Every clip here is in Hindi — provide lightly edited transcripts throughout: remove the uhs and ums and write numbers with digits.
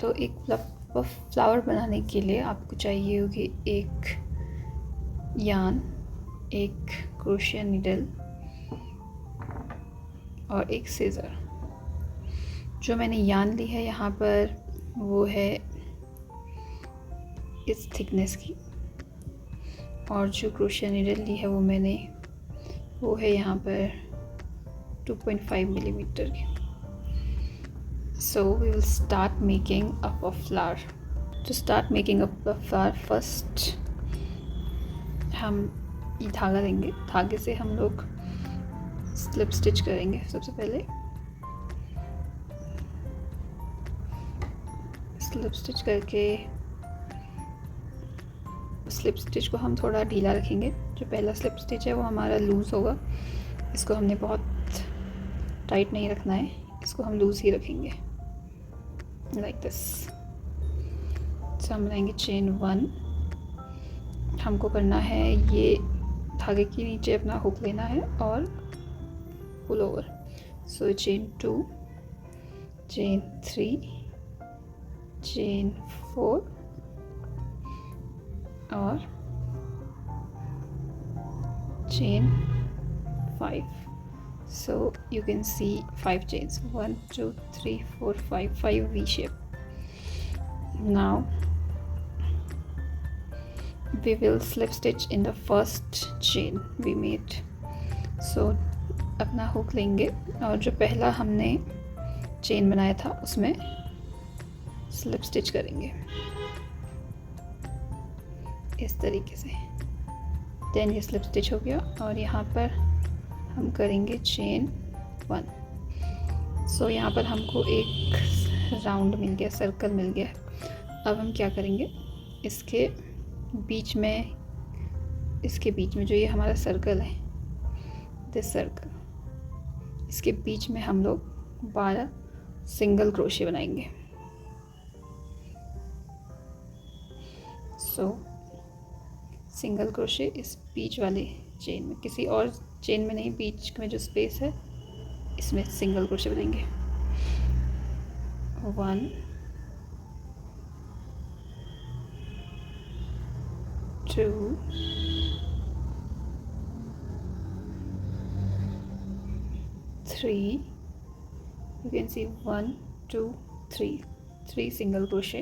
तो एक फ्लावर बनाने के लिए आपको चाहिए होगी एक यान, एक क्रोशिया नीडल और एक सीज़र। जो मैंने यान ली है यहाँ पर वो है इस थिकनेस की, और जो क्रोशिया नीडल ली है वो है यहाँ पर 2.5 मिलीमीटर की। So we will start making up a flower. To start making up a flower, first हम ये धागा लेंगे। धागे से हम लोग स्लिप स्टिच करेंगे। सबसे पहले स्लिप स्टिच करके स्लिप स्टिच को हम थोड़ा ढीला रखेंगे। जो पहला स्लिप स्टिच है वो हमारा लूज़ होगा। इसको हमने बहुत टाइट नहीं रखना है, इसको हम लूज़ ही रखेंगे, लाइक दिस। तो हम बनाएंगे चेन 1। हमको करना है ये धागे के नीचे अपना हुक लेना है और पुल ओवर। सो चेन 2, चेन 3, चेन 4 और chain 5. So you can see 5 chains, 1 2 3 4 5 V shape. Now we will slip stitch in the first chain we made. So अपना हुक लेंगे और जो पहला हमने चेन बनाया था उसमें स्लिप स्टिच करेंगे इस तरीके से। देन ये स्लिप स्टिच हो गया और यहाँ पर हम करेंगे चेन 1। सो यहाँ पर हमको एक राउंड मिल गया, सर्कल मिल गया। अब हम क्या करेंगे, इसके बीच में जो ये हमारा सर्कल है, दिस सर्कल, इसके बीच में हम लोग 12 सिंगल क्रोशे बनाएंगे। सो सिंगल क्रोशे इस बीच वाले चेन में, किसी और चेन में नहीं, बीच में जो स्पेस है इसमें सिंगल क्रोशे बनाएंगे। 1 2 3, you can see 1 2 3 single crochet,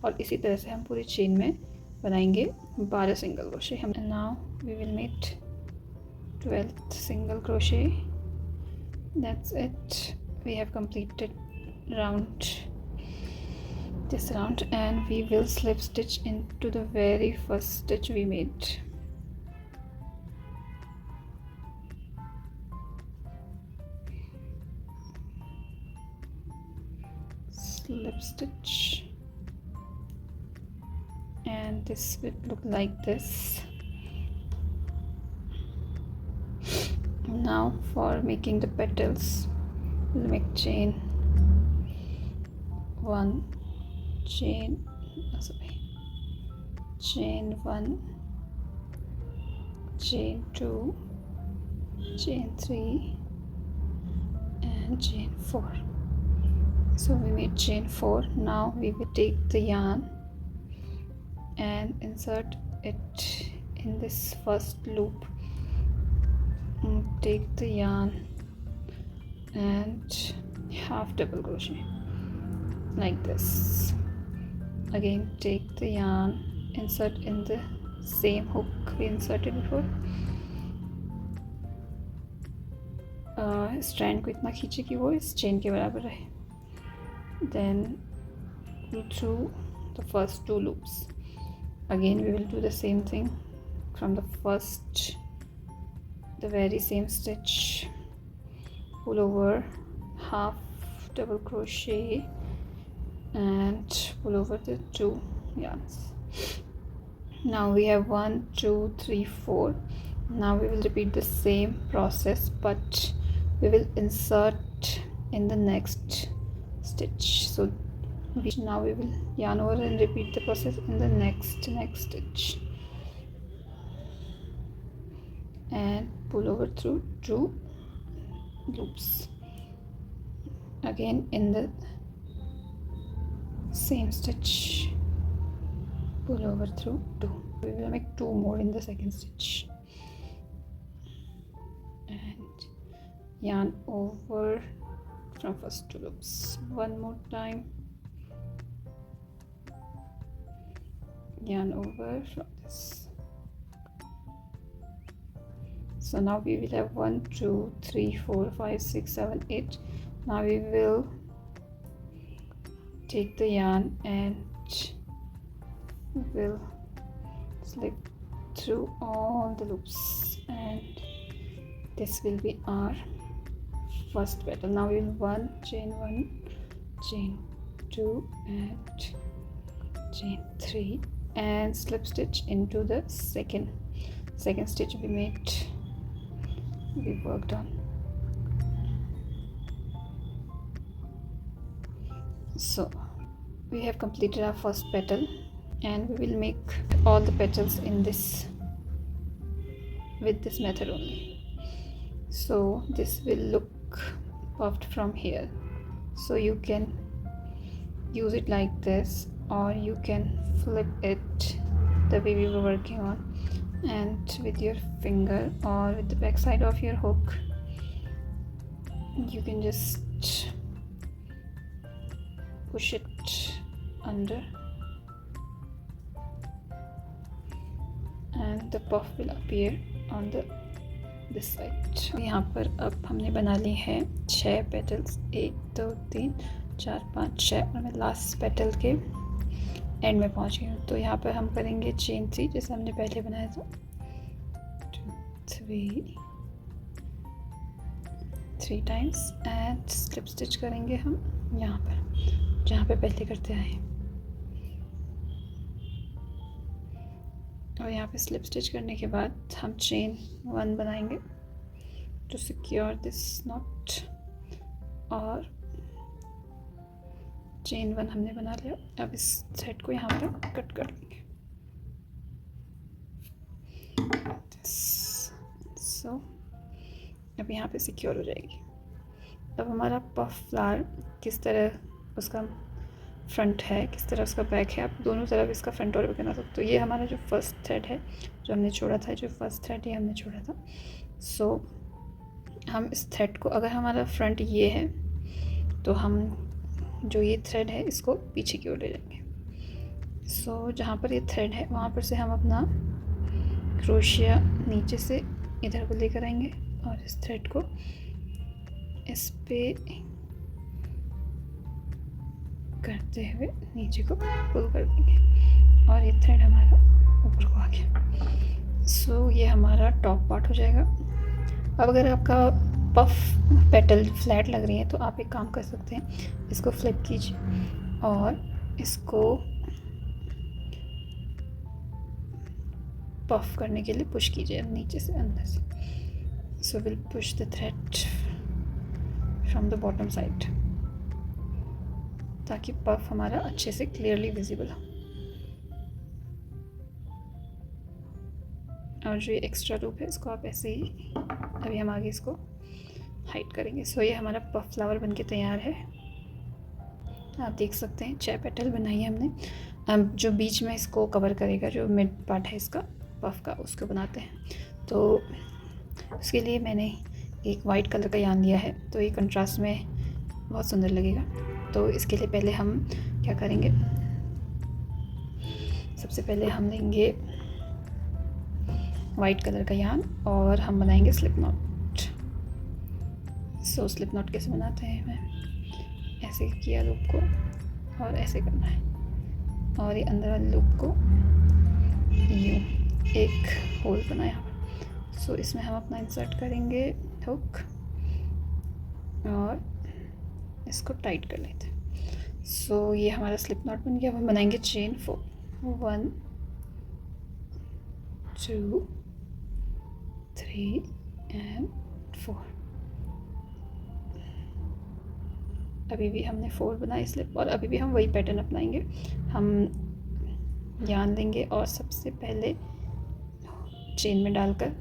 और इसी तरह से हम पूरी चेन में बनाएंगे 12 सिंगल क्रोशे। हम now we will make 12th single crochet. That's it. We have completed this round, and we will slip stitch into the very first stitch we made. Slip stitch, and this would look like this. Now for making the petals, we'll make chain 1, chain 1, chain 2, chain 3 and chain 4. So we made chain 4. Now we will take the yarn and insert it in this first loop. Take the yarn and half double crochet like this. Again take the yarn, insert in the same hook we inserted before. Strand को इतना खींचे कि वो इस चेन के बराबर रहे. Then go through the first 2 loops. Again we will do the same thing from the very same stitch. Pull over, half double crochet and pull over the 2 yarns. Now we have 1 2 3 4. Now we will repeat the same process, but we will insert in the next stitch. So now we will yarn over and repeat the process in the next stitch, and pull over through 2 loops. Again in the same stitch, pull over through 2. We will make 2 more in the second stitch, and yarn over from first 2 loops. One more time, yarn over from this. So now we will have 1 2 3 4 5 6 7 8. Now we will take the yarn and will slip through all the loops, and this will be our first petal. Now we will 1 chain 1 chain 2 and chain 3 and slip stitch into the second stitch we worked on. So we have completed our first petal, and we will make all the petals in this with this method only. So this will look puffed from here, so you can use it like this, or you can flip it the way we were working on, and with your finger or with the back side of your hook you can just push it under, and the puff will appear on this side. यहाँ पर अब हमने बना ली है 6 पेटल्स, 1 2 3 4 5 6, और मैं लास्ट पेटल के एंड में पहुंच गई हूँ। तो यहाँ पर हम करेंगे चेन 3 जैसे हमने पहले बनाया था, 3 टाइम्स, एंड स्लिप स्टिच करेंगे हम यहाँ पर जहाँ पे पहले करते आए, और यहाँ पे स्लिप स्टिच करने के बाद हम चेन 1 बनाएंगे टू सिक्योर दिस नॉट, और चेन 1 हमने बना लिया। अब इस थ्रेड को यहाँ पे कट कर लेंगे, सो अब यहाँ पे सिक्योर हो जाएगी। अब हमारा पफ फ्लावर किस तरह उसका फ्रंट है, किस तरह उसका बैक है, आप दोनों तरफ इसका फ्रंट और बैक बना सकते हो। ये हमारा जो फर्स्ट थ्रेड है जो हमने छोड़ा था, जो फर्स्ट थ्रेड ये हमने छोड़ा था। सो हम इस थ्रेड को, अगर हमारा फ्रंट ये है तो हम जो ये थ्रेड है इसको पीछे की ओर ले जाएंगे। सो जहाँ पर ये थ्रेड है वहाँ पर से हम अपना क्रोशिया नीचे से इधर को लेकर आएंगे, और इस थ्रेड को इस पे करते हुए नीचे को पुल कर देंगे, और ये थ्रेड हमारा ऊपर को आ गया। सो ये हमारा टॉप पार्ट हो जाएगा। अब अगर आपका पफ पेटल फ्लैट लग रही है तो आप एक काम कर सकते हैं, इसको फ्लिप कीजिए और इसको पफ करने के लिए पुश कीजिए नीचे से अंदर से। So will push the thread from the bottom side ताकि पफ हमारा अच्छे से क्लियरली विजिबल हो। और जो ये एक्स्ट्रा लूप है इसको आप ऐसे ही, अभी हम आगे इसको हाइड करेंगे। सो ये हमारा पफ फ्लावर बनके तैयार है। आप देख सकते हैं 6 पेटल बनाई है हमने। अब जो बीच में इसको कवर करेगा, जो मिड पार्ट है इसका पफ का, उसको बनाते हैं। तो उसके लिए मैंने एक वाइट कलर का यार्न लिया है, तो ये कंट्रास्ट में बहुत सुंदर लगेगा। तो इसके लिए पहले हम क्या करेंगे, सबसे पहले हम लेंगे वाइट कलर का यार्न और हम बनाएंगे slip not. So slip not कैसे बनाते हैं, मैं ऐसे किया लूप को और ऐसे करना है, और ये अंदर वाले लूप को यूँ एक होल बनाया। सो इसमें हम अपना इंसर्ट करेंगे हुक और इसको टाइट कर लेते हैं। सो ये हमारा स्लिप नॉट बन गया। अब हम बनाएंगे चेन 4, 1 2 3 एंड 4। अभी भी हमने 4 बनाई स्लिप, और अभी भी हम वही पैटर्न अपनाएंगे। हम यार्न लेंगे और सबसे पहले चेन में डालकर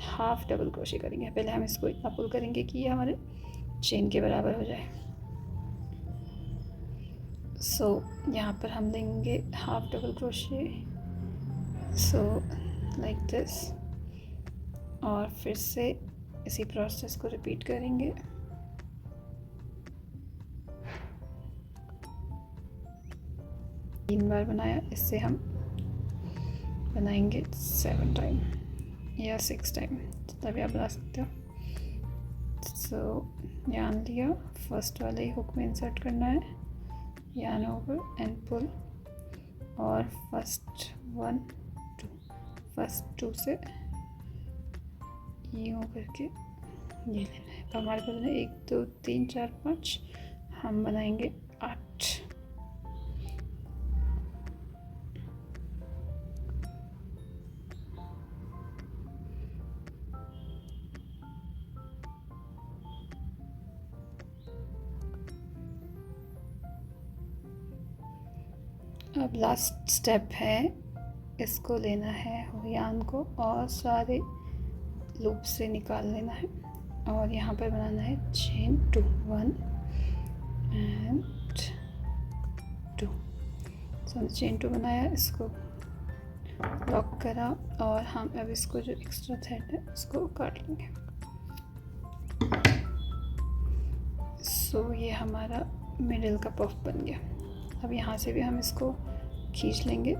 हाफ डबल क्रोशे करेंगे। पहले हम इसको इतना पुल करेंगे कि ये हमारे चेन के बराबर हो जाए, सो यहाँ पर हम देंगे half double crochet, so like this, और फिर से इसी प्रोसेस को रिपीट करेंगे। तीन बार बनाया, इससे हम बनाएंगे 7 टाइम या 6 टाइम, जितना भी आप बना सकते हो। सो यान लिया, फर्स्ट वाले हुक में इंसर्ट करना है, यान ओवर एंड पुल, और फर्स्ट 1 2, फर्स्ट 2 से यूँ करके ये लेना है। तो हमारे पास 1 2 3 4 5, हम बनाएंगे 8। अब लास्ट स्टेप है, इसको लेना है यान को और सारे लूप से निकाल लेना है, और यहाँ पर बनाना है चेन 2 1 एंड 2। सो चेन 2 बनाया, इसको लॉक करा, और हम अब इसको जो एक्स्ट्रा थ्रेड है उसको काट लेंगे। सो ये हमारा मिडिल का पफ बन गया। अब यहाँ से भी हम इसको खींच लेंगे,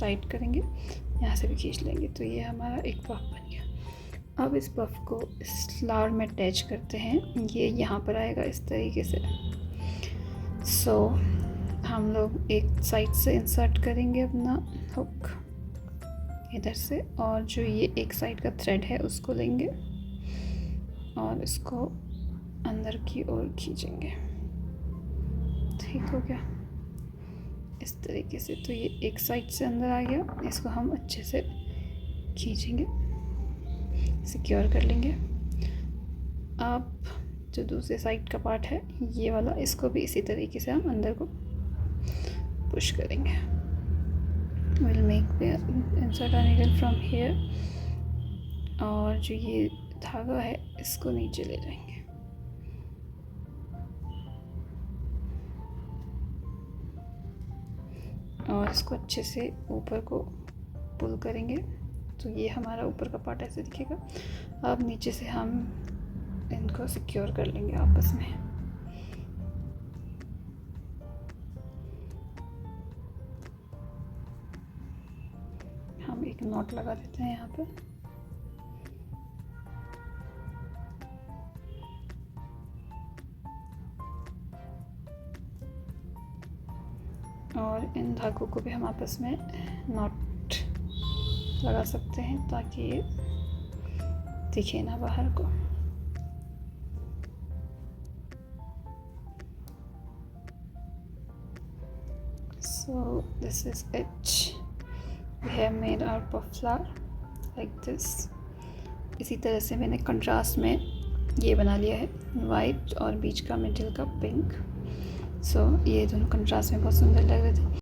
टाइट करेंगे, यहाँ से भी खींच लेंगे, तो ये हमारा एक पफ बन गया। अब इस पफ को इस फ्लावर में अटैच करते हैं, ये यहाँ पर आएगा इस तरीके से। सो हम लोग एक साइड से इंसर्ट करेंगे अपना हुक इधर से, और जो ये एक साइड का थ्रेड है उसको लेंगे और इसको अंदर की ओर खींचेंगे। ठीक हो गया इस तरीके से। तो ये एक साइड से अंदर आ गया, इसको हम अच्छे से खींचेंगे, सिक्योर कर लेंगे। अब जो दूसरे साइड का पार्ट है ये वाला, इसको भी इसी तरीके से हम अंदर को पुश करेंगे। Will make the insert a needle from here, और जो ये धागा है इसको नीचे ले जाएंगे। और इसको अच्छे से ऊपर को पुल करेंगे, तो ये हमारा ऊपर का पार्ट ऐसे दिखेगा। अब नीचे से हम इनको सिक्योर कर लेंगे आपस में। हम एक नॉट लगा देते हैं यहाँ पर। और इन धागों को भी हम आपस में नॉट लगा सकते हैं ताकि ये दिखे ना बाहर को। So this is it. We have made our puff flower like this. इसी तरह से मैंने कंट्रास्ट में ये बना लिया है, वाइट और बीच का मिडिल का पिंक। सो ये दोनों कंट्रास्ट में बहुत सुंदर लग रहे थे।